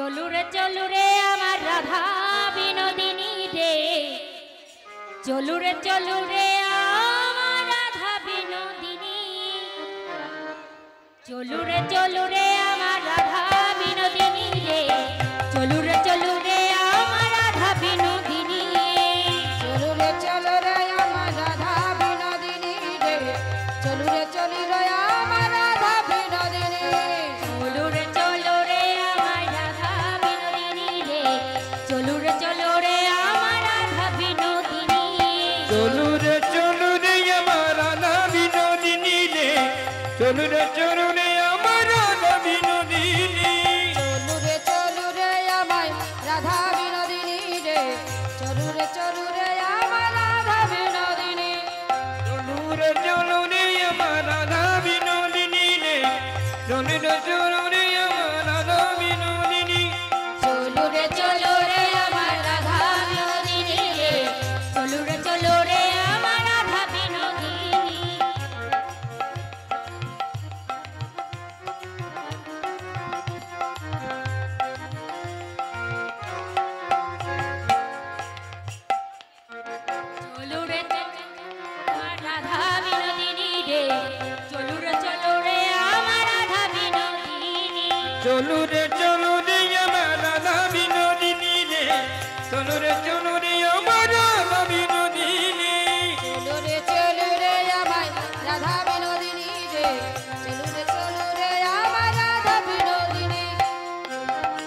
চলু রে আমার রাধা বিনোদিনী রে, চলু রে আমার রাধা বিনোদিনী, চলু রে আমার রাধা বিনোদিনী রে, চলু রে আমার রাধা বিনোদিনী, চলু রে আমার রাধা বিনোদিনী রে, চলু রে আমার রাধা বিনোদিনী, চলু রে আমার রাধা বিনোদিনী রে, চলু রে আমার রাধা বিনোদিনী, চলু রে আমার রাধা বিনোদিনী রে, চলু রে আমার রাধা বিনোদিনী, চলু রে আমার রাধা বিনোদিনী রে, চলু রে আমার রাধা বিনোদিনী, চলু রে আমার রাধা বিনোদিনী রে, চলু রে আমার রাধা বিনোদিনী, চলু রে আমার রাধা বিনোদিনী রে, চলু রে আমার রাধা বিনোদিনী, চলু রে আমার রাধা বিনোদিনী রে, চলু রে আমার রাধা বিনোদিনী, চলু রে আমার রাধা বিনোদিনী রে, চলু রে আমার রাধা বিনোদিনী, চলু রে আমার রাধা বিনোদিনী রে, চলু রে আমার রাধা বিনোদিনী, চলু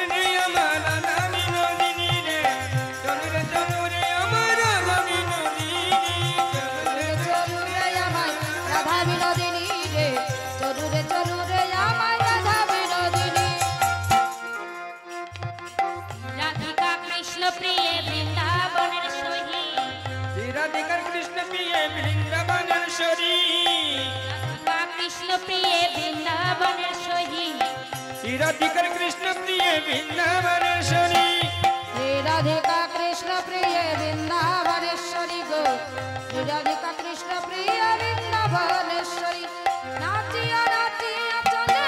রে আমার রাধা বিনোদিনী রে, চলু রে আমার রাধা বিনোদিনী, চলু রে আমার রাধা বিনোদিনী রে, চলু রে আমার রাধা বিনোদিনী, রাধিকা কৃষ্ণ প্রিয়ে বৃন্দাবনের সহি, রাধিকার কৃষ্ণ প্রিয়ে বৃন্দাবনের সরি, রাধিকা কৃষ্ণ প্রিয়ে বৃন্দাবনের সহি, রাধিকার কৃষ্ণ প্রিয়ে বৃন্দাবনের সরি, শ্রী রাধিকা কৃষ্ণ প্রিয় বৃন্দাবনেশ্বরী গো, শ্রী রাধিকা কৃষ্ণ প্রিয় বৃন্দাবনেশ্বরী, নাচিয়া নাচিয়া চলে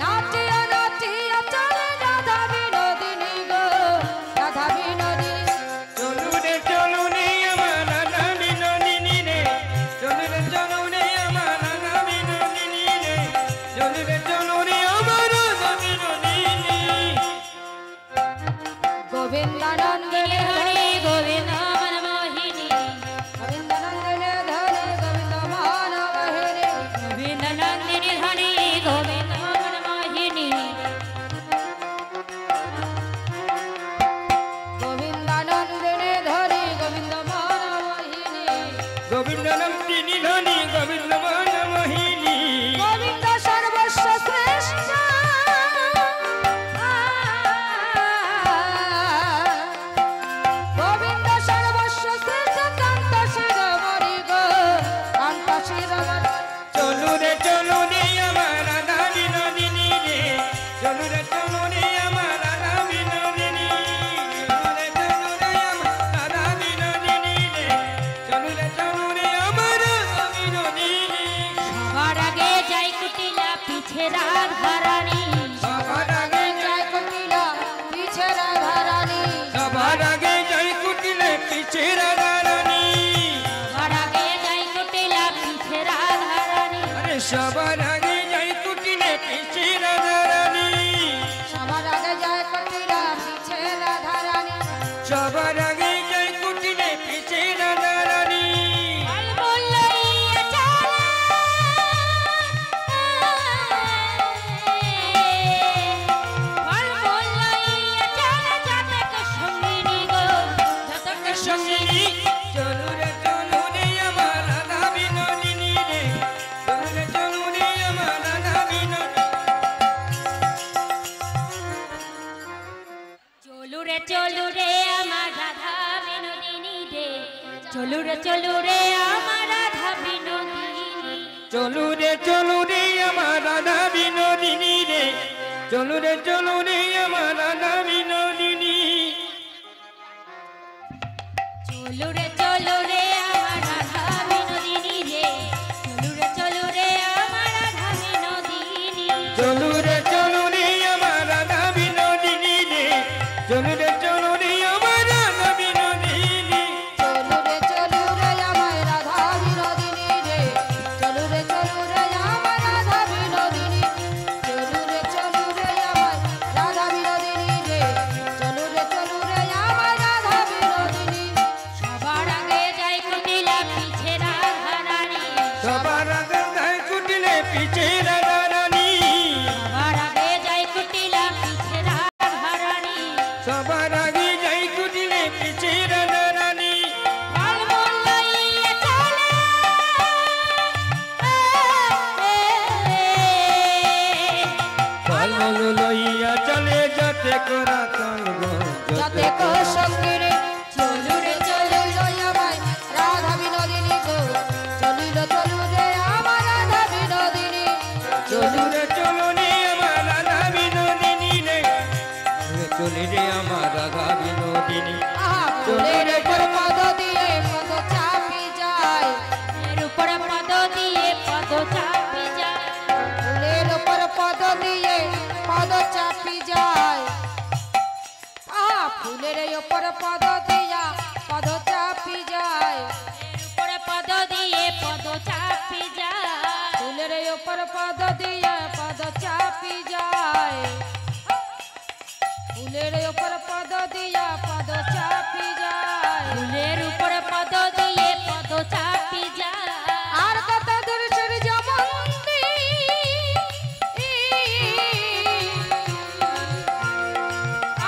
নাচিয়া নাচিয়া চলে রাধা বিনোদিনী গো, রাধা বিনোদিনী, চলু রে আমার রাধা বিনোদিনী রে, চলু রে আমার রাধা বিনোদিনী রে, চলু রে আমার রাধা বিনোদিনী, গোবিন্দানন্দনে হরে গোবিন্দ মনমোহিনী, গোবিন্দানন্দনে ধরে গোবিন্দ মানবহিনী, গোবিন্দ নন্দিনী হরে গোবিন্দ মনমোহিনী, গোবিন্দানন্দনে ধরে গোবিন্দ মানবহিনী, গোবিন্দ নন্দিনী ধনী গোবিন্দ মনমোহিনী, গোবিন্দ সর্বস্ব শ্রেষ্ঠ, গোবিন্দ সর্বস্ব শ্রেষ্ঠ, কান্ত শিরোমণি গো, কান্ত শিরোমণি, চলু রে আমার রাধা বিনোদিনী রে, চলু রে আমার রাধা বিনোদিনী, চলু রে আমার রাধা বিনোদিনী রে, চলু রে আমার রাধা বিনোদিনী, সবার আগে যাই কুটিলা পিছে রাধা রানী, সবার আগে জয় কুটিলা পিছে রাধা রানী, সবার আগে জয় কুটিলে পিছে রাধা রানী, সবার আগে যাই কুটিলা পিছে রাধা রানী, আরে সবার আগে জয় কুটিলে পিছে রাধা রানী, সবার আগে জয় কুটিলা পিছে রাধা রানী, সবার আগে জয় কুটিলে পিছে রাধা রানী, বল বলইয়া চলে, বল বলইয়া চলে যাতক সঙ্গিনী গো, যাতক সঙ্গিনী, চলু রে আমার রাধা বিনোদিনী রে, চলু রে আমার রাধা বিনোদিনী, চলু রে আমার রাধা বিনোদিনী রে, চলু রে আমার রাধা বিনোদিনী, চলু রে আমার রাধা বিনোদিনী রে, চলু রে আমার রাধা বিনোদিনী, চলু রে আমার রাধা বিনোদিনী রে, চলু রে ফুলের উপর পদ দিয়ে পদ চাপি যায় এর উপরে পদ দিয়ে পদ চাপি যায় ফুলের উপর পদ দিয়ে পদ চাপি যায় ফুলের উপর পদ দিয়া পদ চাপি যায় এর উপরে পদ দিয়ে পদ চাপি যায় ফুলের উপর পদ দিয়ে পদ চাপি যায় ফুলের উপর পদ দিয়া পদ চাপি যায় ফুলের উপরে পদ দিয়ে পদ চাপি যায় আর কত দূর সূর্যমন্দি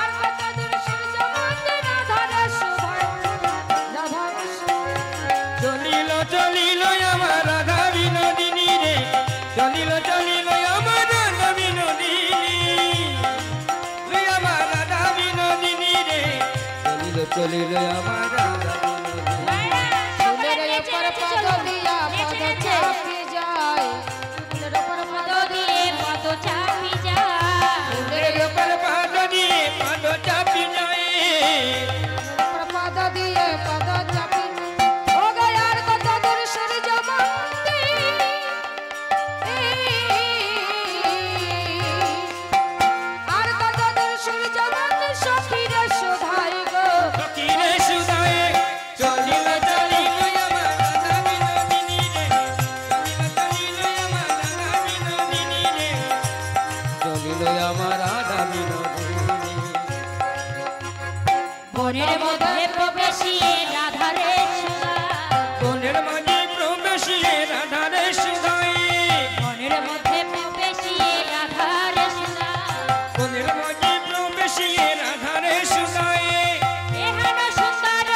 আর কত দূর সূর্যমন্দি রাধার শোভায় রাধার চলিল চলিল আমার রাধা বিনোদিনী রে চলিল চলিল আমার রাধা বিনোদিনী তুই আমার রাধা বিনোদিনী রে চলিল চলিল আমার রাধা ফুলের উপর পদ দিয়া পদ চাপি যায় ফুলের উপর পদ দিয়ে পদ চাপি যায় ফুলের উপর পাদ দিয়ে পাদ চাপি যায় পদ দিয়ে পদ চাপি ও গয়ার কত দূর সূর্যমন্দি আর কত দূর সূর্যমন্দি সখীরে শোধাই গো ফকিরে সুদায় চলিল চলিল আমার রাধা বিনোদিনী রে চলিল চলিল আমার রাধা বিনোদিনী রে চলিল আমার রাধা বিনোদিনী বনের মধ্যে প্রবেশিয়ে রাধারে সুধা বনের মাঝে প্রবেশিয়ে রাধারে সুদায় বনের মধ্যে প্রবেশিয়ে রাধারে সুধা বনের মাঝে প্রবেশিয়ে রাধারে সুদায় এহেন সুন্দর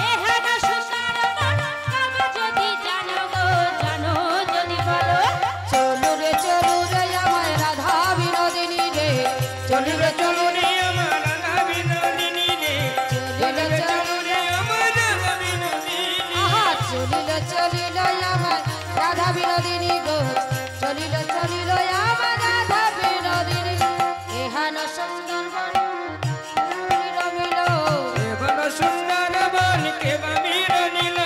এহেন সুন্দর তবে যদি জানো গো জানো যদি বলো চলু রে আমার রাধা বিনোদিনী রে চলু রে চলো রে আমার রাধা বিনোদিনী রে চলো রে আমার রাধা বিনোদিনী আহা চলিল আমার রাধা বিনোদিনী গো চলিল আমার রাধা বিনোদিনী এহান সুন্দর রমিল এবার সুন্দর বন কেবা বিরনিল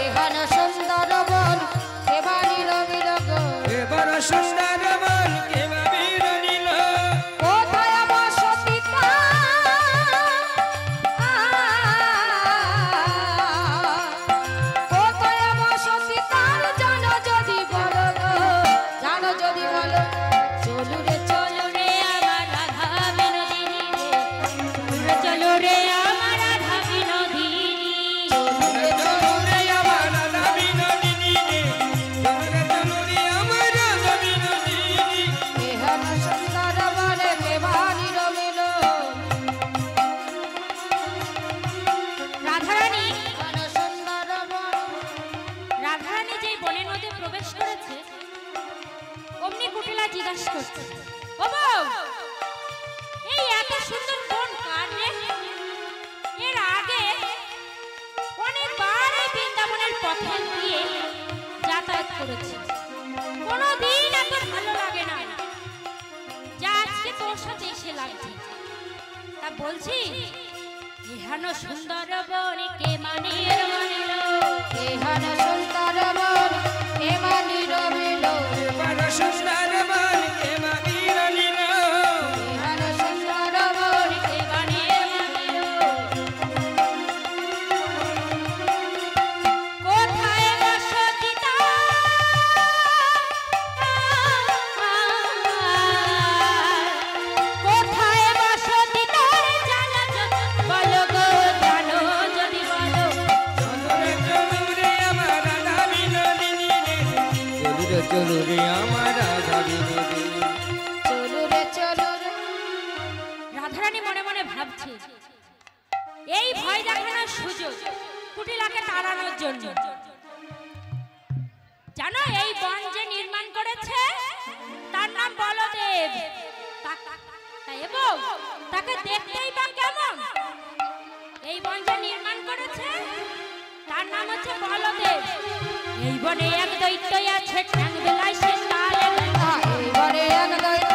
এহান সুন্দর বন কেবানি রমিল গো এবার সুন্দর বন কেবা বিরনিল কোথায় আমার সতীতা কোথায় আমার সতীতার জানো যদি বলো গো জানো যদি বলো চলু রে চলো রে আমার রাধা বিনোদিনী রে চলো রে আমার রাধা বিনোদিনী চলো রে আমার রাধা বিনোদিনী রে চলো রে আমার রাধা বিনোদিনী এহান সুন্দর বনে কেবানি রমিল রাধারানী এহান সুন্দর বন রাধারানী যেই বনের মধ্যে প্রবেশ করেছে অমনি কুটিলা জিজ্ঞাসা করছে ও বউ এই এত সুন্দর বন কার রে এর আগে অনেকবার এই বৃন্দাবনের পথে দিয়ে যাতায়াত করেছি কোনোদিন এত ভালো লাগে না যা আজকে তোর সাথে এসে লাগছে তা বলছি এহানো সুন্দর বন কে মানিয়ে মানিল এহান সুন্দর বন কেবানি রমিল এবার সুন্দর বন কেবা বিরনিল এহান সুন্দর বন কে বানিয়ে মানিল কোথায় বসতি কোথায় বসতি তার জানা বলো গো জানো যদি বলো চলো রে আমার রাধা বিনোদিনী চলু রে রাধারানী মনে মনে ভাবছে এই ভয় দেখানোর সুযোগ কুটিলাকে তাড়ানোর জন্য জানো এই বন যে নির্মাণ করেছে তার নাম বলদেব তাই এবং তাকে দেখতেই বা কেমন এই বন যে নির্মাণ করেছে তার নাম হচ্ছে বলদেব এই বনে এক দৈত্য আছে ঠ্যাং বেলায় সে তালে এবারে এক দৈত্য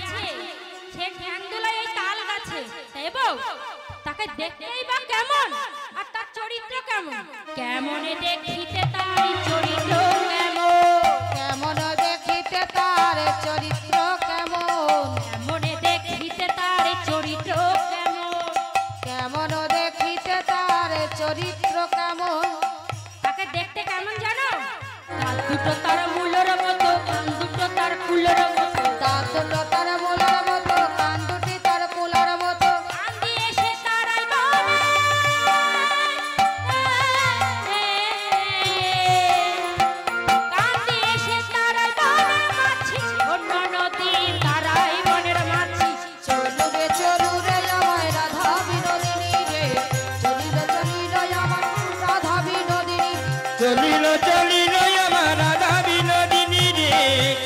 আছে সে ঠ্যাং দোলায় এই তাল গাছে, তাই বউ তাকে দেখতেই বা কেমন আর তার চরিত্র কেমন? কেমনে দেখিতে তার চরিত্র কেমন? কেমন দেখিতে তার চরিত্র কেমন? কেমনে দেখিতে তার চরিত্র কেমন? কেমন দেখিতে তার চরিত্র কেমন? তাকে দেখতে কেমন জানো? দাঁত দুটো তার মূলের মতো, কান দুটো তার কুলের মতো। দাঁত দুটো তার মূলের মতো, কান দুটি তার কুলার মতো। কান দিয়ে সে তারাই বলে, কান দিয়ে সে তারাই বলে মাছি, অন্য নদীর তারাই বনের মাছি। চলু রে চলু রে আমায় রাধা বিনোদিনী রে, চলিল চলিল আমার রাধা বিনোদিনী। চলিল চলিল আমার রাধা বিনোদিনী রে,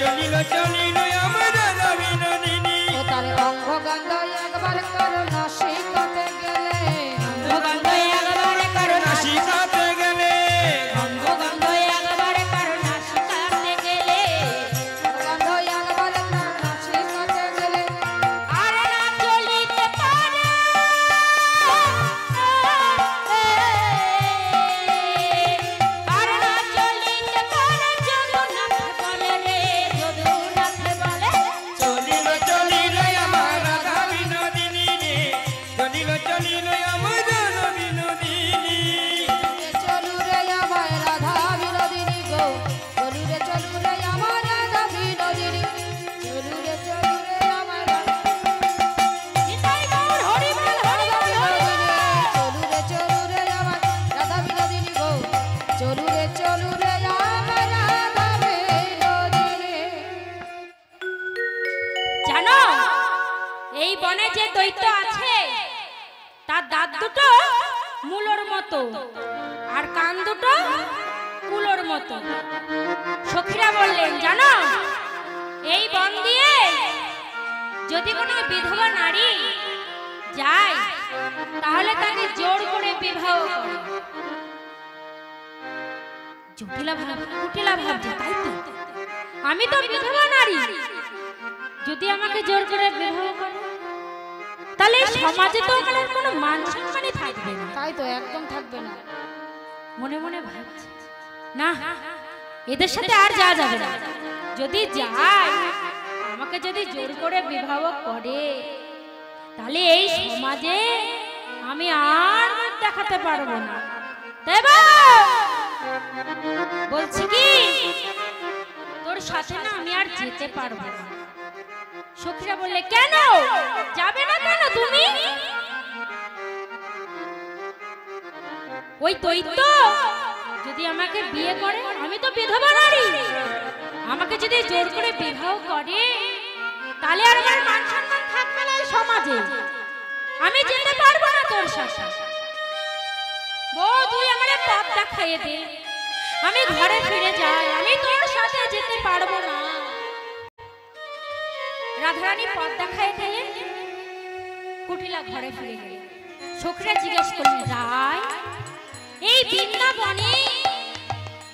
চলিল চলিল আমার রাধা বিনোদিনী। ও তার অঙ্গ গন্ধ একবার করো নাসিকাতে গেলে, গন্ধ একবারে কারো নাসি, নাসিকাতে গেলে, গন্ধ একবারে কারো নাসিকাতে গেলে। গন্ধ একবার করো নাসিকাতে গেলে। আর না চলিতে পারে, আর না চলিতে পারে যদুনাথ বলে রে, যদুনাথ বলে। চলিল চলিল আমার রাধা বিনোদিনী রে, চলিল চলিল আমার রাধা বিনোদিনী। চলু রে আমায় রাধা বিনোদিনী গো, চলু রে আমার রাধা বিনোদিনী। চলু রে আমার নিতাই গৌর হরি বল, হরি বল, হরি বল। চলু রে আমার রাধা বিনোদিনী গো, চলু রে আমার রাধা বিনোদিনী। জানো এই বনে যে দৈত্য আছে তার দাঁত দুটো মূলর মতো আর কান দুটো কুলোর মতো। সখীরা বললেন জানো এই বন দিয়ে যদি কোনো বিধবা নারী যায় তাহলে তাকে জোর করে বিবাহ করে। কুটিলা ভাবছে তাই তো, আমি তো বিধবা নারী, যদি আমাকে জোর করে বিবাহ করে তাহলে এই সমাজে তো আমার আর কোনো মান সম্মানই থাকবে না। তাই তো একদম থাকবে না। মনে মনে ভাবছে না এদের সাথে আর যাওয়া যাবে না, যদি যায় আমাকে যদি জোর করে বিবাহ করে তাহলে এই সমাজে আমি আর মুখ দেখাতে পারবো না। তাই বলছি কি তোর সাথে না আমি আর যেতে পারবো না। সখীরা বললে কেন যাবে না কেন তুমি? ওই দৈত্য যদি আমাকে বিয়ে করে, আমি তো বিধবা নারী, আমাকে যদি জোর করে বিবাহ করে তাহলে আর আমার মান সম্মান থাকবে না এই সমাজে, আমি যেতে পারবো না তোর সাথে। বউ তুই আমার পথ দেখাইয়ে দে, আমি ঘরে ফিরে যাই, আমি তোর সাথে যেতে পারবো না। রাধারানী পথ দেখাইয়ে দিলেন, কুটিলা ঘরে ফিরে গেলেন। সখীরা জিজ্ঞেস করলেন রায় এই বৃন্দাবনে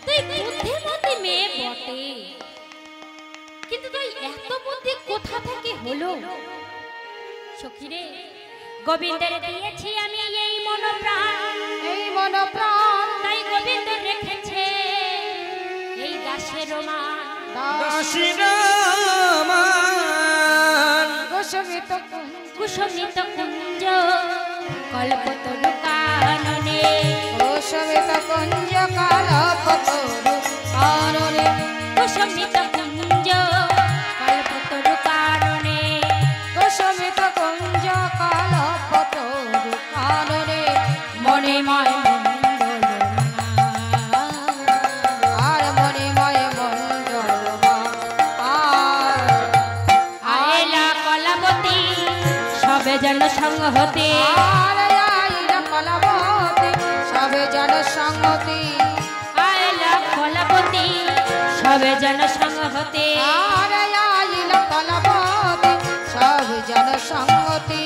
তুই বুদ্ধিমতী মেয়ে বটে, কিন্তু তুই এত বুদ্ধি কোথা থেকে হলো? সখীরে গোবিন্দের দিয়েছি আমি এই মন প্রাণ, এই মন প্রাণ তাই গোবিন্দ রেখেছে এই দাসের মান। দাসিরামান গোস্বামিত কুসুমিত কুঞ্জ কল্পতরু কাননে, গোস্বামিত কুঞ্জ কল্পতরু কাননে, কুসুমিত কুঞ্জ কল্পতরু কাননে, গোস্বামিত কুঞ্জ কল্পতরু কাননে। মনে ময় মঙ্গল আর মণিময় মণ্ডল আয়লা কলাবতী সবে যেন সঙ্গ হতে, আর আইলা কলাবতী সবে জন সঙ্গতি, আয়লা কলাবতী সবে যেন সঙ্গ হতে। আর আইলা কলাবতী সবে জন সঙ্গতি,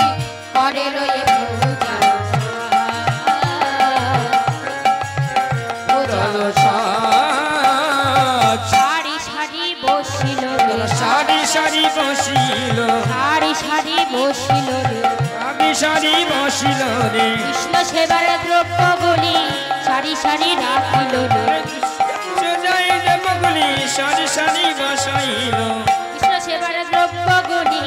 করে রয়ে পূজা সারি সারি বসিল সারি সারি বসিল বসিল রে আবি সারি বসিল রে কৃষ্ণ সেবার দ্রব্যগুলি সারি সারি রাখিল রে সোজাই দেবগুলি সারি সারি বসাইল কৃষ্ণ সেবার দ্রব্যগুলি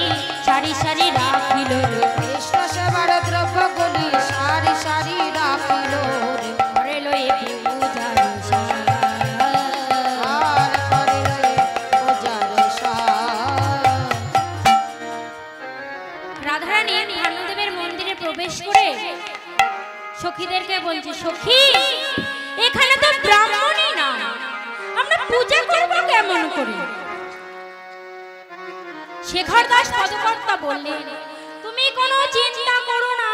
সারি সারি রাখিল রে কৃষ্ণ সেবার দ্রব্যগুলি সারি সারি রাখিল রে ঘরে লয়ে পূজার সার। আর করে রয়ে পূজার সার। রাধারানী ভানুদেবের মন্দিরে প্রবেশ করে সখীদেরকে বলছে, সখী এখানে তো ব্রাহ্মণই না, আমরা পূজা করব কেমন করে? শেখর দাস পদকর্তা বললেন, তুমি কোনো চিন্তা করো না,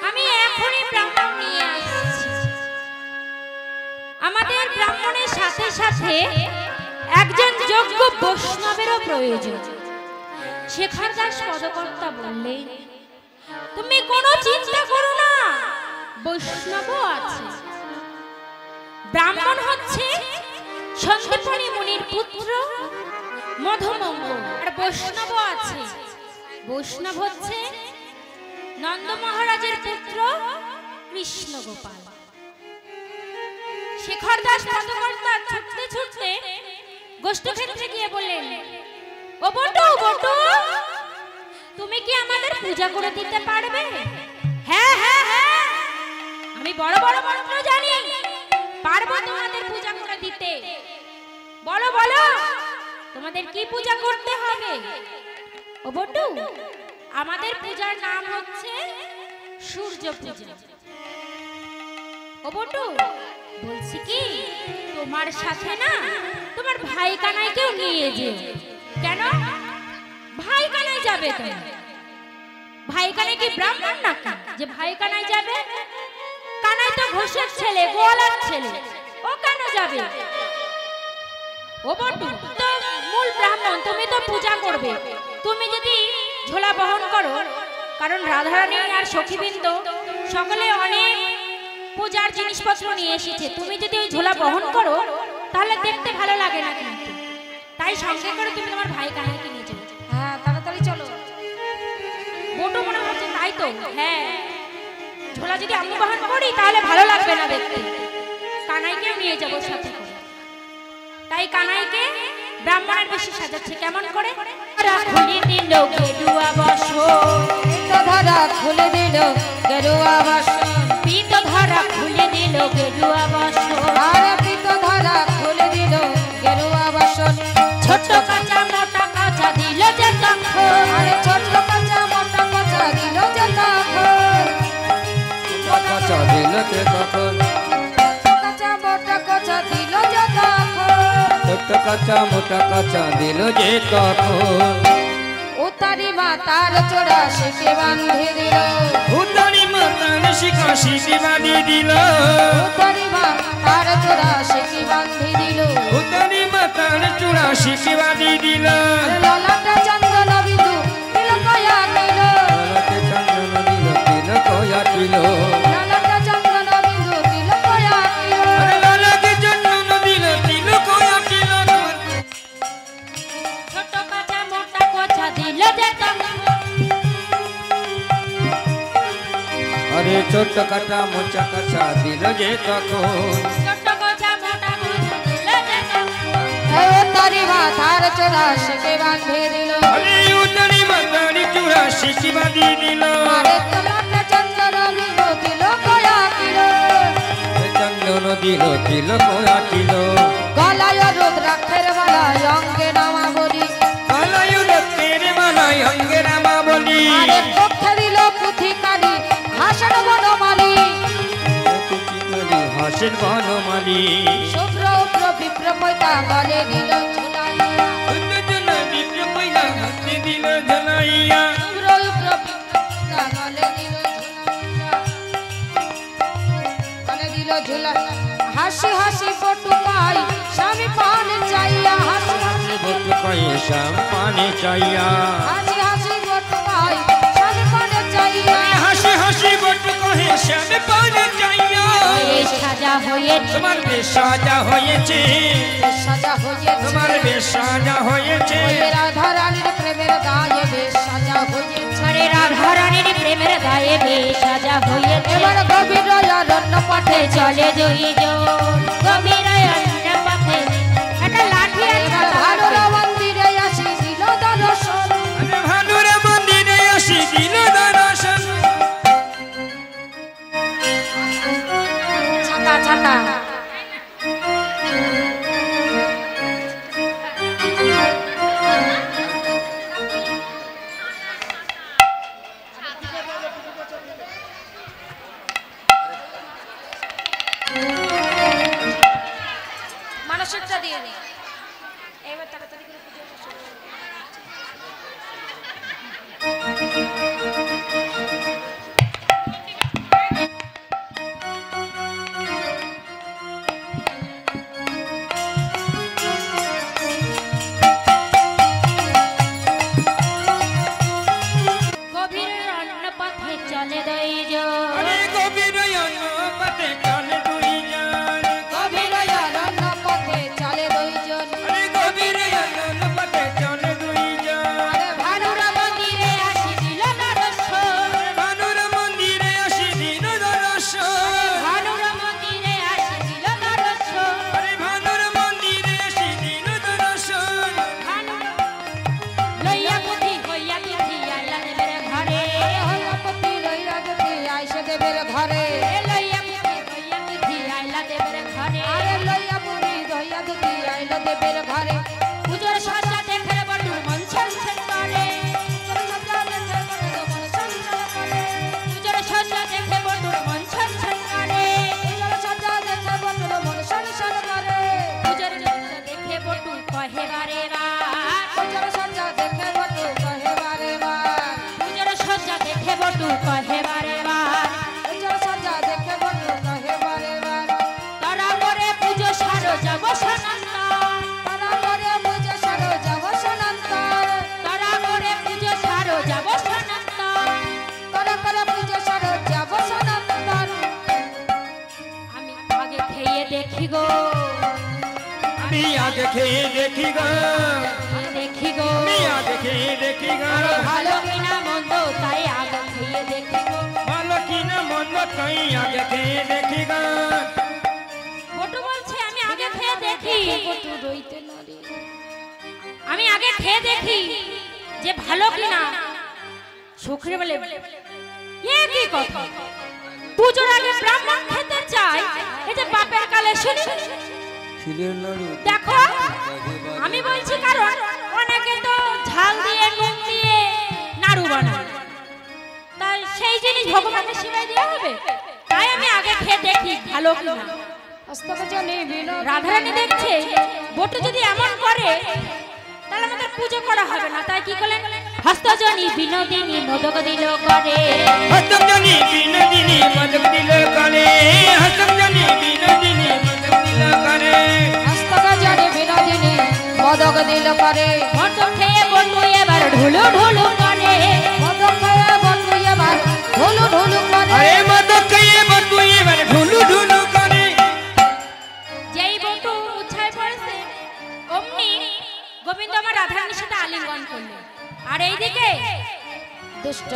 আমি এখনই ব্রাহ্মণ নিয়ে আসছি। আমাদের ব্রাহ্মণের সাথে সাথে একজন যোগ্য বৈষ্ণবেরও প্রয়োজন। শেখর দাস পদকর্তা বললেন, তুমি কোনো চিন্তা করো না, বৈষ্ণবও আছে। ব্রাহ্মণ হচ্ছে সন্দীপনী মুনির পুত্র মধুমঙ্গল, আর বৈষ্ণব আছে, বৈষ্ণব হচ্ছে নন্দ মহারাজের পুত্র কৃষ্ণ গোপাল। শেখর দাস পদকর্তা ছুটতে ছুটতে গোষ্ঠক্ষেত্রে গিয়ে বললেন, ও বটু বটু, তুমি কি আমাদের পূজা করে দিতে পারবে? হ্যাঁ হ্যাঁ হ্যাঁ, আমি বড় বড় মন্ত্র জানি, পারবো তোমাদের পূজা করে দিতে। বলো বলো, তোমাদের কি পূজা করতে হবে? ও বটু, আমাদের পূজার নাম হচ্ছে সূর্য পূজা। ও বটু, বলছি কি, তোমার সাথে না তোমার ভাই কানাইকেও নিয়ে যে। কেন ভাই কানাই যাবে? কেন ভাই কানাই কি ব্রাহ্মণ নাকি যে ভাই কানাই যাবে? কানাই তো ঘোষের ছেলে, গোয়ালার ছেলে, ও কেন যাবে? ও বটু, তো মূল ব্রাহ্মণ, তুমি তো পূজা করবে, তুমি যদি ঝোলা বহন করো, কারণ রাধারানী আর সখীবৃন্দ সকলে অনেক পূজার জিনিসপত্র নিয়ে এসেছে, তুমি যদি ওই ঝোলা বহন করো তাহলে দেখতে ভালো লাগে না কিন্তু, তাই সঙ্গে করে তুমি তোমার ভাই কানাইকে নিয়ে যাও। হ্যাঁ, তাড়াতাড়ি চলো। বটু মনে হচ্ছে তাই তো, হ্যাঁ, ঝোলা যদি আমি বহন করি তাহলে ভালো লাগবে না দেখতে, কানাইকেও নিয়ে যাবো সাথে করে। তাই কানাইকে ব্রাহ্মণের বেশি সাজাচ্ছে। কেমন করে? খুলে দিল গেরুয়া বসন, ধরা খুলে দিল গেরুয়া বাসন, পিত ধরা খুলে দিল গেরুয়া বসন, আর পিত ধরা খুলে দিল গেরুয়া বাসন। ছোট কাঁচা মোটা কাঁচা দিল যে তখন, আরে ছোট কাঁচা মোটা কাঁচা দিল যে তখন, কাঁচা দিল তে তখন কাঁচা মোটা কাঁচা দিল যে তখন, ছোট কাঁচা মোটা কাঁচা দিল যে তখন উতারি মাতার চোরা শিখে বাঁধে দিল, উদারি মাতার শিখা শিখি বাঁধি দিল উতারি মাতার চোরা শিখে বাঁধে দিল, উদারি মাতার চূড়া শিখি বাঁধি দিল ললাটা চন্দন বিন্দু তিলকয়া দিল, গলাতে চন্দন দিল তিলকয়া দিল ললাটা চন্দন বিন্দু তিলকয়া দিল, আরে লালাকে চন্দন দিল তিলকয়া দিল ছোট কাঁচা মোটা কাঁচা দিল যে তখন, আরে ছোট কাটা মোচা কাঁচা দিল যে তখন ছোট কাঁচা মোটা কাঁচা দিল যে তখন, উতারি মাতার চোরা শিখে বাঁধে দিল, আরে উদারি মাতার চূড়া শিখি বাঁধি দিল আরে ললাটা চন্দন বিন্দু তিলকয়া দিল, চন্দন দিল তিলকয়া দিল গলায় রুদ্রাক্ষের মালায় অঙ্গে নামা বলি, গলায় রক্তের মালায় অঙ্গে নামা বলি আরে পক্ষে দিল পুথিকারি হাসন বনমালী, হাসের বনমালী শুভ্র উগ্র বিপ্র পৈতা গলে দিল ঝুলাইয়া, বিপ্র পয়লা হাতে দিল ঝালাইয়া শুভ্র উগ্র বিপ্র পৈতা গলে দিল ঝুলাইয়া, গলে দিল ঝুলাইয়া, হাসি হাসি পটুকাই স্বামী পান চাইয়া, হাসি হাসি ভোট কয়ে শ্যাম পানে চাইয়া হাসি হাসি পটুকাই স্বামী পান চাইয়া, হাসি হাসি ভোট কয়ে শ্যাম পানে চাইয়া বেশ সাজা হয়েছে, তোমার বেশ সাজা হয়েছে বেশ সাজা হয়েছে, তোমার বেশ সাজা হয়েছে ওই রাধা রানীর প্রেমের গায়ে বেশ সাজা হয়েছে, গায়ে বেশ সাজা হয়েছে এবার গভীর অরণ্য পথে চলে দুইজন গভীর অরণ্য পথে একটা লাঠি আর এবার খাতা ভানুর হাতে। মন্দিরে আসি দিল দর্শন আরে ভানুর মন্দিরে আসি দিল দর্শন ছাতা ছাতা মানসিকটা দিয়ে নে এবার তাড়াতাড়ি করে পুজো বসো। গভীর অরণ্য পথে চলে দুইজন আরে গভীর অরণ্য পথে চলে দুইজন গভীর অরণ্য পথে চলে দুইজন আরে গভীর অরণ্য পথে চলে দুইজন আরে ভানুর মন্দিরে আসি দিল দর্শন ভানুর মন্দিরে আসি দিল দর্শন ভানুর মন্দিরে আসি দিল দর্শন আরে ভানুর মন্দিরে আসি দিল দর্শন লইয়া পুঁথি হইয়া তিথি আইলা দেবের ঘরে হরিপতি রইয়া গতি আইসে দেবের ঘরে লইয়া পুঁথি হইয়া তিথি আইলা দেবের ঘরে আরে লইয়া পুরি দইয়া গতি আইলো দেবের ঘরে পুজোর সাজা দেখে বটুর মন ছলছল করে পুজোর সাজা দেখে বটুর মন ছলছল করে পুজোর সাজা দেখে বটু কহে বারে বার পুজোর সাজা দেখে বটু কহে বারে বার তারা করে পুজো সারো যাব সনন্ত তারা করে পুজো সারো যাব সনন্ত আমি আগে খেয়ে দেখি গো আমি আগে খেয়ে দেখি গো দেখি গো আমি আগে খেয়ে দেখি গো ভালো কিনা মন্দ তাই আগে খেয়ে দেখি গো ভালো কিনা মন্দ তাই আগে খেয়ে দেখি গো বটু বলছে আমি আগে খেয়ে দেখি আমি আগে খেয়ে দেখি যে ভালো কিনা শুকরে বলে এ কি কথা পুজোর আগে ব্রাহ্মণ খেতে চাই এই যে বাপের কালে শুনি দেখো আমি বলছি কারণ অনেকে তো ঝাল দিয়ে নুন দিয়ে নাড়ু বানায় তাই সেই জিনিস ভগবানের সেবায় দেওয়া হবে তাই আমি আগে খেয়ে দেখি ভালো কিনা রাধারানী দেখছে বটু যদি এমন করে তাহলে আমাদের পুজো করা হবে না তাই কি করলেন হস্তজনী বিনোদিনী মোদক দিল করে হস্তম জানি বিনোদিনী মদক দিল করে হস্তম জানি বিনোদিনী মদক দিল করে মদক দিল করে মদক খেয়ে বটু এবার ঢুলু ঢুলু করে মদক খেয়ে বটু এবার ঢুলু ঢুলু করে আরে মদক খেয়ে বটু এবার ঢুলু ঢুলু করে যেই বটু উচ্ছায় পড়েছে অমনি গোবিন্দ আমার রাধারানীর সাথে আলিঙ্গন করলো আর এইদিকে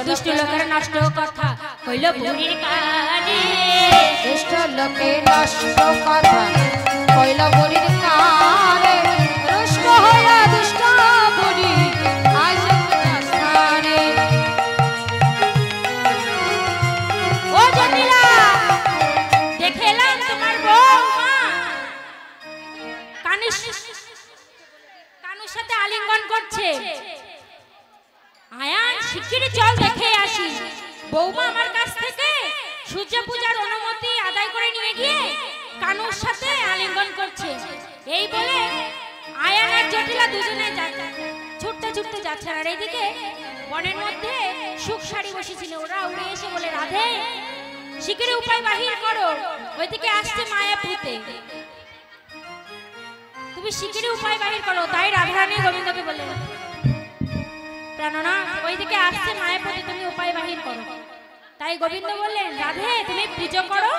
দুষ্ট লোকের নষ্ট কথা কইল বুড়ির কানে দুষ্ট লোকে নষ্ট কথা কইল বুড়ির কানে রুষ্ট হইয়া দুষ্ট বুড়ি আইসে স্থানে ও জটিলা দেখে এলাম তোমার বৌমা কানুর সাথে আলিঙ্গন করছে আয়ান শিগগিরই চল দেখে আসি বৌমা আমার কাছ থেকে সূর্য পূজার অনুমতি আদায় করে নিয়ে গিয়ে কানুর সাথে আলিঙ্গন করছে এই বলে আয়ান আর জটিলা দুজনে ছুটতে ছুটতে যাচ্ছে আর এইদিকে বনের মধ্যে সুখ শাড়ি বসেছিল ওরা উড়ে এসে বলে রাধে শিগগিরই উপায় বাহির করো ওইদিকে আসছে মায়াপুতে তুমি শিগগিরই উপায় বাহির করো তাই রাধারানী গোবিন্দকে বলে প্রাণনা ওইদিকে আসছে মায়াপুতে তুমি উপায় বাহির করো তাই গোবিন্দ বললেন রাধে তুমি পুজো করো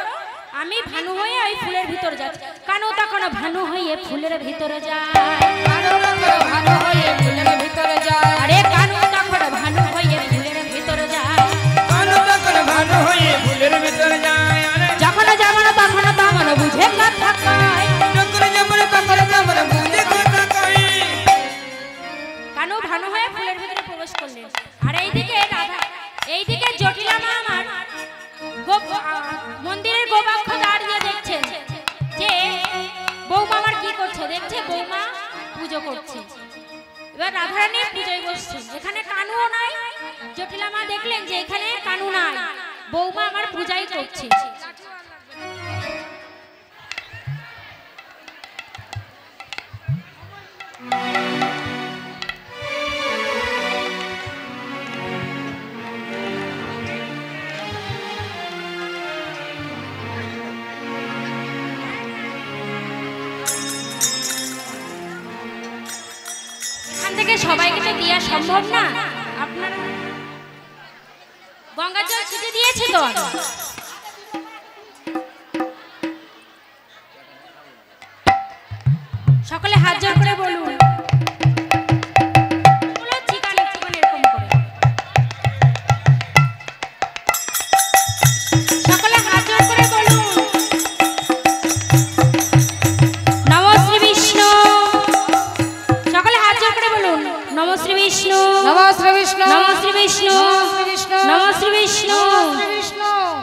আমি ভানু হয়ে ওই ফুলের ভিতর যাচ্ছি কানু তখন ভানু হয়ে ফুলের ভিতরে যায় ভালো হয়ে ফুলের ভিতরে যায় আরে কানু তখন ভানু হয়ে ফুলের ভিতরে যায় কানু তখন করছে। এবার রাধারানীর পূজায় বসছে, যেখানে কানুও নাই। জটিলা মা দেখলেন যে এখানে কানু নাই, বৌমা আমার পূজাই করছে। সবাইকে তো দেওয়া সম্ভব না, আপনারা গঙ্গার জল ছিটে দিয়েছে তো। সকলে হাত জোড় করে বলুন, চিকান চিকান এরকম করে সকলে হাত জোড় করে বলুন, নমো শ্রী বিষ্ণু। সকলে হাত জোড় করে বলুন, নমো শ্রী বিষ্ণু, নমো শ্রী বিষ্ণু, নমো শ্রী বিষ্ণু, নমো শ্রী বিষ্ণু।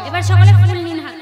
এবার সকলে ফুল নিন হাতে।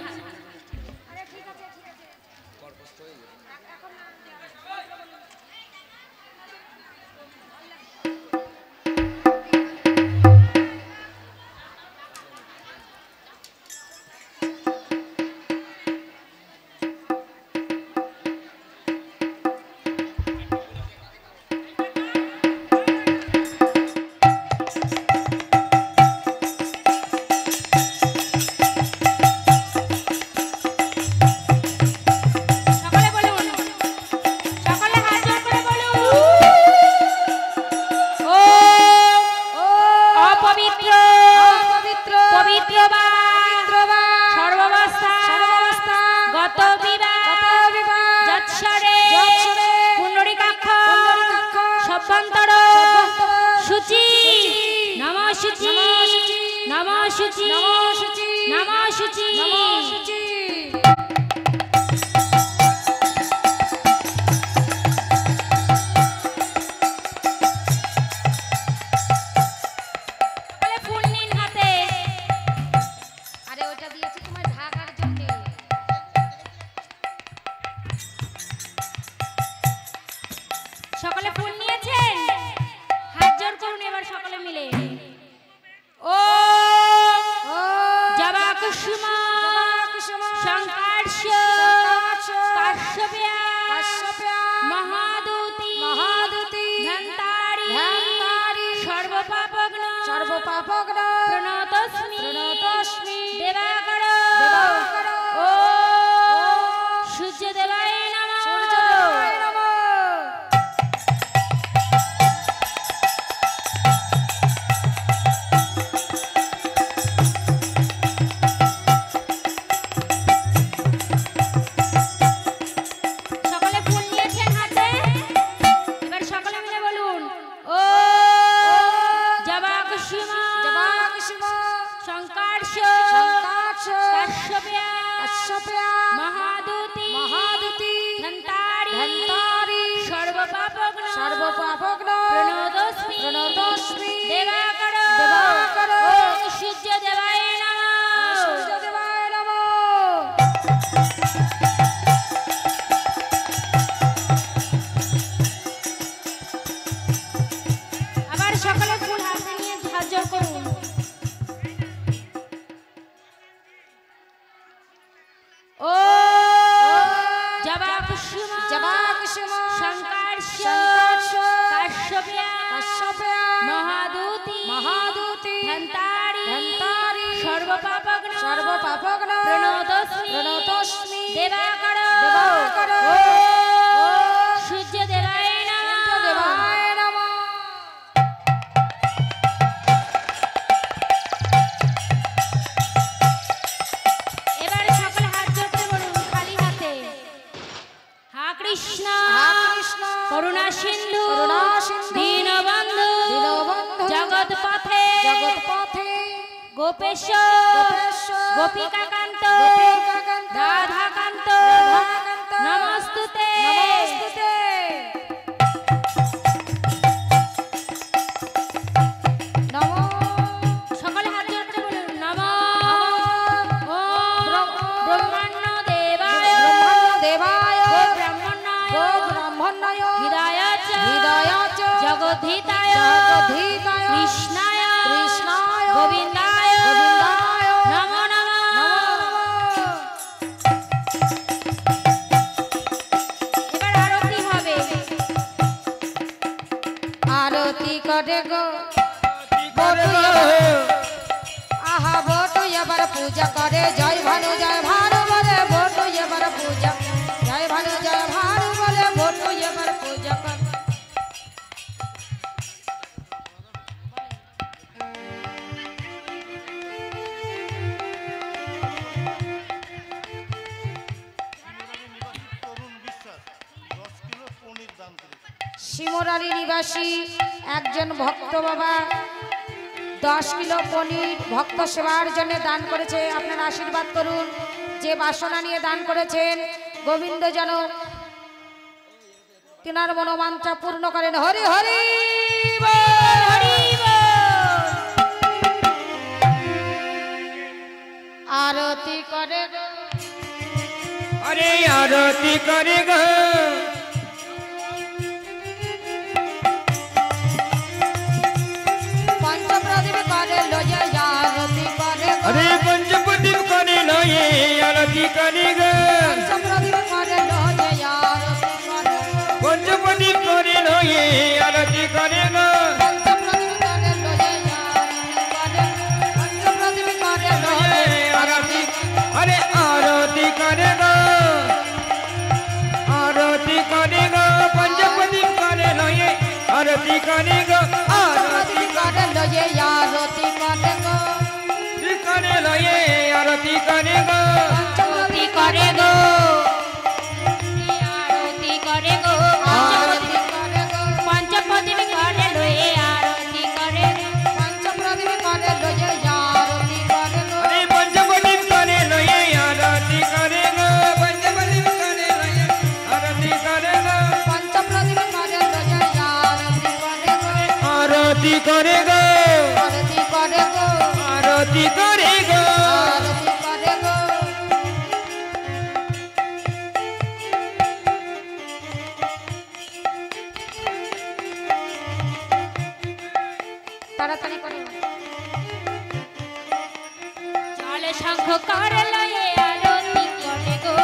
সকলে ফুল নিয়েছেন, হাত জোড় করুন এবার সকলে মিলে। ও জবা কুসুম সংকর্ষ কাশ্যপ্যা মহাদূতি ধন্তারি সর্বপাপগ্ন প্রণতস্মি দেবাকর ও সূর্যদেবায় নমঃ। গোপিকাকান্ত রাধাকান্ত নমস্তুতে। সকলে হাত জোড় করে বলুন, নমঃ ব্রহ্মণ্য দেবায় দেবায় ব্রাহ্মণ্যায় ব্রাহ্মণ্যায় হৃদয়াচ গো কি করে গো আহা বটু এবার পূজা করে জয় ভানু বলে বটু এবার পূজা জয় ভানু বলে বটু এবার পূজা করে শিমরালি নিবাসী একজন ভক্ত বাবা 10 কিলো পনির ভক্ত সেবার জন্য দান করেছে। আপনারা আশীর্বাদ করুন। যে বাসনা নিয়ে দান করেছেন গোবিন্দ যেন তিনার মনোবাঞ্ছা পূর্ণ করেন। হরি হরি বল, হরি বল। আরতি করে গো अरे आरती करेगा पंचप्रदीप करे लोये आरती करे गो। अरे पंचपदीप करे लो ये आरती करेगा पंचप्रदीप करे लोये आरती करे गो। पंचपदीप करे लो ये आरती करेगा पंचप्रदीप करे लोये आरती करे गो। पंचप्रदीप करे लोये आरती अरे आरती करेगा आरती करेगा पंचपदीप करे लो ये आरती करेगा आरती करे लोये आरती करे गो। करे लो ये आरती करेगा पंचप्रदीप करे गो आरती करे गो आरती करे गो। पंचपदीप करे लोए आरती करे पंचप्रदीप करे लोये आरती करे गो। अरे पंचपदीप करे लो ये आरती करेगा पंचपदीप करे लो ये आरती करेगा पंचप्रदीप करे लोये आरती करे गो। आरती करेगा आरती करे गो आरती करेगा आरती करे गो। তাড়াতাড়ি করে জল শঙ্খ করে লয়ে আরতি করে গো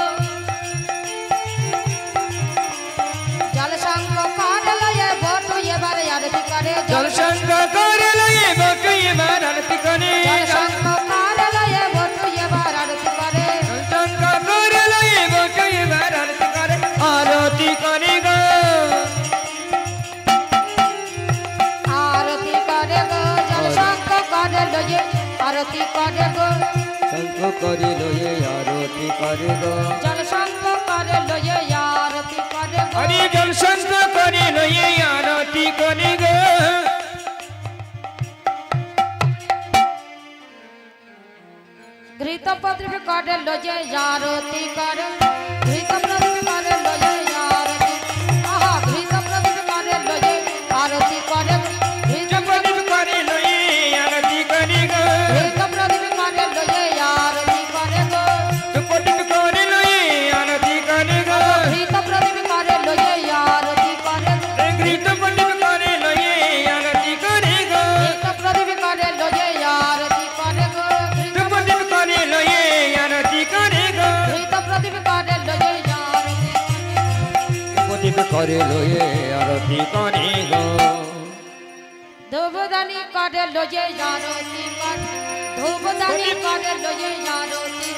জল সঙ্গ করে লয়ে বটু এবার আরতি করে जल संग करे लो ये बटु ये बार आरती करे জল সঙ্গ করে লয়ে বটু এবার আরতি করে जल संग करे लो ये बटु ये बार आरती करे आरती करेगा आरती करे गो जल सঙ্গ করে লয়ে আরতি করে গো शंख करे लो ये आरती करेगा जल सঙ্গ করে লয়ে আরতি করে গো अरे जल संग करे लो ये आरती करेगा घृत प्रदीप करे लये आरती करे घृत प्रदीप करे लये आरती आहा घृत प्रदीप करे लये आरती करे घृत पंचपदीप करे लो ये आरती करेगा घृत प्रदीप करे लये आरती करे गो पंचपदीप करे लो ये आरती करेगा घृत प्रदीप करे लये आरती करे गो घृत पंडित करे लो ये आरती करेगा घृत प्रदीप करे लये आरती करे गो घृत पंडित करे लो ये आरती करेगा घृत प्रदीप करे लये आरती पंडित करे लो ये आरती करेगा धूपदानी करे लये आरती करे धूपदानी करे लये आरती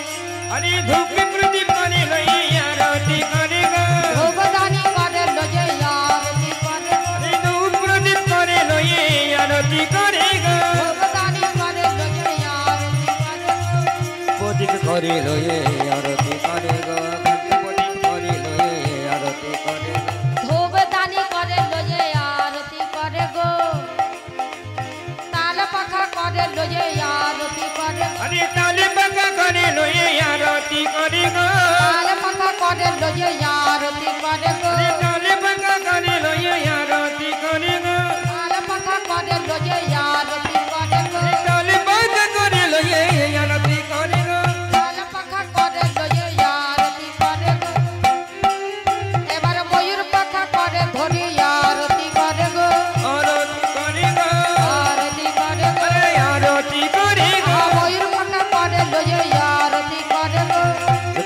अरे धूप के प्रदीप करे लो ये आरती करेगा धूपदानी करे लये आरती करे अरे धूप प्रदीप करे लो ये आरती करेगा धूपदानी करे लये आरती करे पंडित करे लो ये आरती करेगा पंडित करे लो ये आरती करेगा धूपदानी करे लये आरती करे गो ताल पखा करे लये आरती करे अरे ताले बका करे लो ये आरती करेगा ताल पखा करे लये आरती करे गो अरे ताले बका करे लो ये आरती करेगा ताल पखा करे लये आरती करे गो ताले बका करे लो ये आरती करेगा ताल पखा करे लये आरती करे गो এবার ময়ূর পাখা করে ধরি আরতি করে গো आरती करेगा আরতি করে গো अरे आरती करेगा ময়ূর পাখা করে লয়ে আরতি করে গো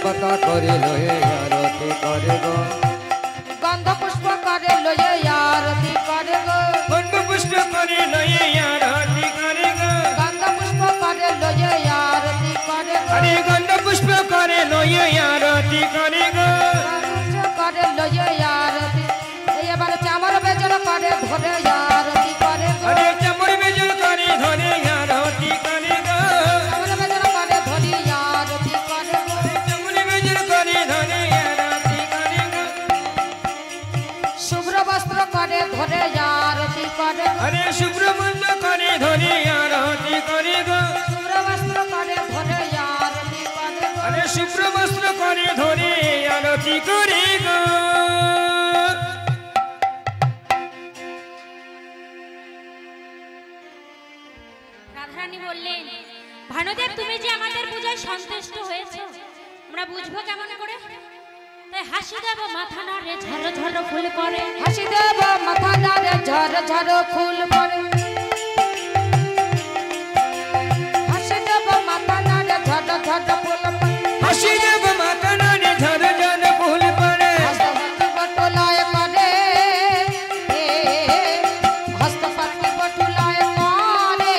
पता करे लो ये आरती करेगा গন্ধ পুষ্প করে লয়ে আরতি করে গো गंध पुष्प करे लो করে গো। রাধারানী বললেন, ভানুদেব তুমি যে আমাদের পূজায় সন্তুষ্ট হয়েছো আমরা বুঝবো কেমন করে? তাই হাসি দেব মাথা নাড়ে ঝর ঝর ফুল করে, হাসি দেব মাথা নাড়ে ঝর ঝর ফুল পড়ে, হাসি দেব মাথা নাড়ে ঝর ঝর ফুল পড়ে, হাসি দেব মাথা নাড়ে ঝর ঝর ফুল পড়ে, হস্তপাতি বটুলায় করে, হস্তপাতি বটুলায় করে,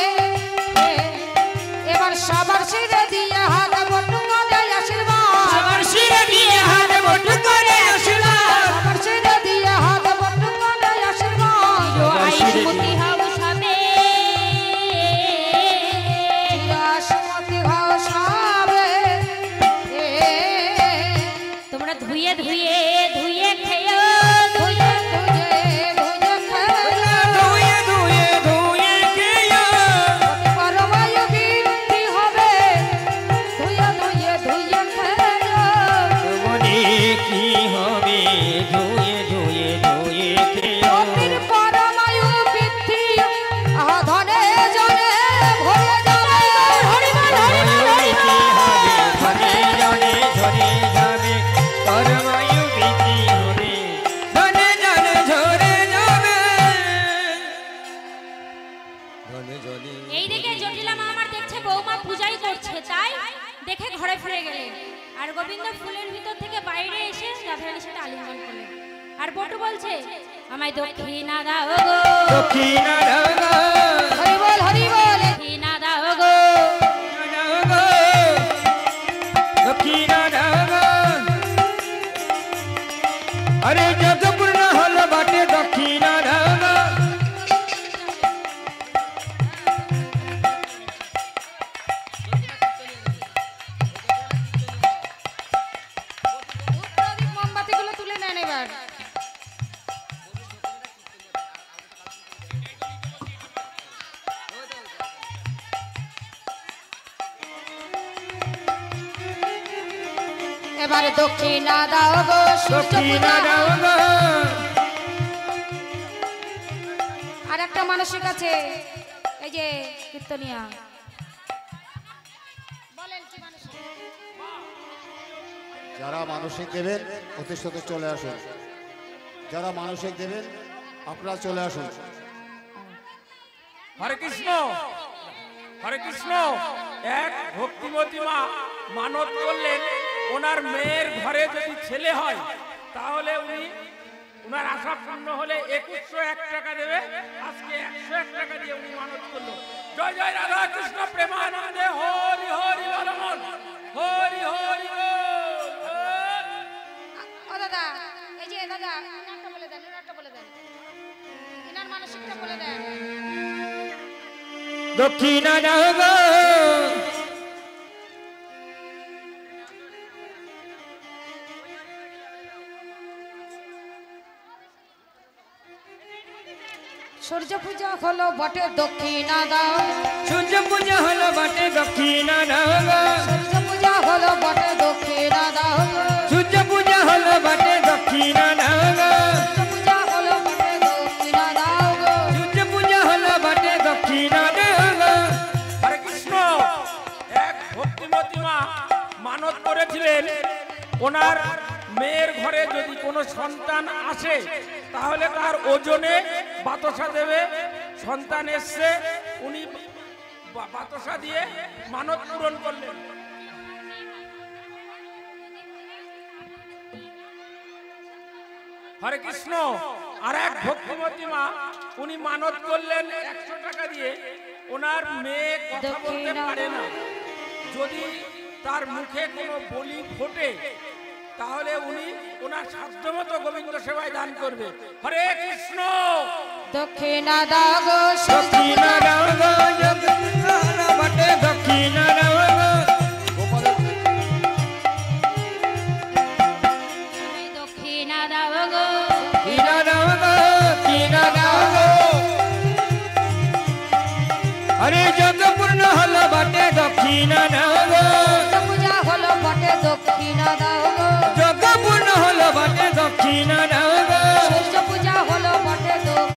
এবার সবার শিরে দিয়ে হাত বটু করে আশীর্বাদ, সবার শিরে দিয়ে হাত বটু করে আশীর্বাদ, সবার শিরে দিয়ে হাত বটু করে আশীর্বাদ, আইসমতি হও সবে, চিরাসমতি হও সবে, তোমরা ধুয়ে ধুয়ে ধুয়ে খেও, ধুয়ে ধুয়ে ধুয়ে খেয়ে, ধুয়ে ধুয়ে ধুয়ে খেয়ে, পরমায়ু বৃদ্ধি হবে, ধুয়ে ধুয়ে ধুয়ে খেয়ে, মনে কি হবে ধুয়ে ধুয়ে ধুয়ে খেয়ে, অতির পরমায়ু বৃদ্ধি ধনে জনে ভরে যাবে, হরি বল হরি বল হরি কি হবে ধনে জনে ঝরে যাবে, পরমায়ু বৃদ্ধি হবে, ধনে জনে ঝরে যাবে, ধনে জনে। এইদিকে জটিলা মা আমার দেখছে বৌমা পূজাই করছে, তাই দেখে ঘরে ফিরে গেলেন। আর গোবিন্দ ফুলের ভিতর থেকে বাইরে এসে রাধারানীর সাথে আলিঙ্গন করলেন। আর বটু বলছে, আমায় দক্ষিণা দাও গো, দক্ষিণা দাও গো, হরি বল হরি বল, দক্ষিণা দাও গো, দাও গো, দক্ষিণা দাও গো। আরে যত পূর্ণ হলো বাটে দক্ষিণা দাও গো। মোমবাতিগুলো তুলে নেন এবার। এবারে দক্ষিণা দাও গো সূর্য দক্ষিণা পূজা। দাও গো। আর একটা মানসিক আছে, এই যে কীর্তনিয়া, বলেন কি মানসিক? যারা মানসিক দেবেন অতি সত্ত্বে চলে আসুন, যারা মানসিক দেবেন আপনারা চলে আসুন। হরে কৃষ্ণ, হরে কৃষ্ণ। এক ভক্তিমতী মা মানত করলেন ওনার মেয়ের ঘরে যদি ছেলে হয় তাহলে উনি ওনার আশা পূর্ণ হলে 2101 টাকা দেবে। আজকে 101 টাকা দিয়ে উনি মানত করলো। জয় জয় রাধা কৃষ্ণ প্রেমানন্দে হরি হরি বল মন, হরি হরি বল। ও দাদা, এই যে দাদা ইনারটা বলে দেন, ইনারটা বলে দেন, ইনার মানসিকটা বলে দেন। দক্ষিণা দাও গো। সূর্য পূজা হলো বটে দক্ষিণা দাও, সূর্য পূজা হলো বাটে দক্ষিণা দাও গো। সূর্য পূজা হলো বটে দক্ষিণা দাও, সূর্য পূজা হলো বাটে দক্ষিণা দাও গো। সূর্য পূজা হলো বটে দক্ষিণা দাও গো। সূর্য পূজা হলো বাটে দক্ষিণা দাও গো। হরে কৃষ্ণ। এক ভক্তিমতী মা মানত করেছিলেন ওনার মেয়ের ঘরে যদি কোনো সন্তান আসে তাহলে তার ওজনে বাতাসা দেবে। সন্তান এসছে, উনি বাতাসা দিয়ে মানত পূরণ করলেন। হরে কৃষ্ণ। আর এক ভক্তিমতী মা উনি মানত করলেন 100 টাকা দিয়ে। ওনার মেয়ে কথা বলতে পারে না, যদি তার মুখে কোনো বলি ফোটে তাহলে উনি ওনার সাধ্যমতো গোবিন্দ সেবায় দান করবে। হরে কৃষ্ণ। দক্ষিণা দাও গো সূর্য দক্ষিণা পূজা, দাও গো। দক্ষিণা হলো বাটে দক্ষিণা দাও গো। আমায় দক্ষিণা দাও গো, দক্ষিণা দাও গো। দক্ষিণা দাও গো। আরে যত পূর্ণ হলো বাটে দক্ষিণা দাও গো। সূর্য পূজা হলো বটে দক্ষিণা দাও গো। যত পূর্ণ হলো না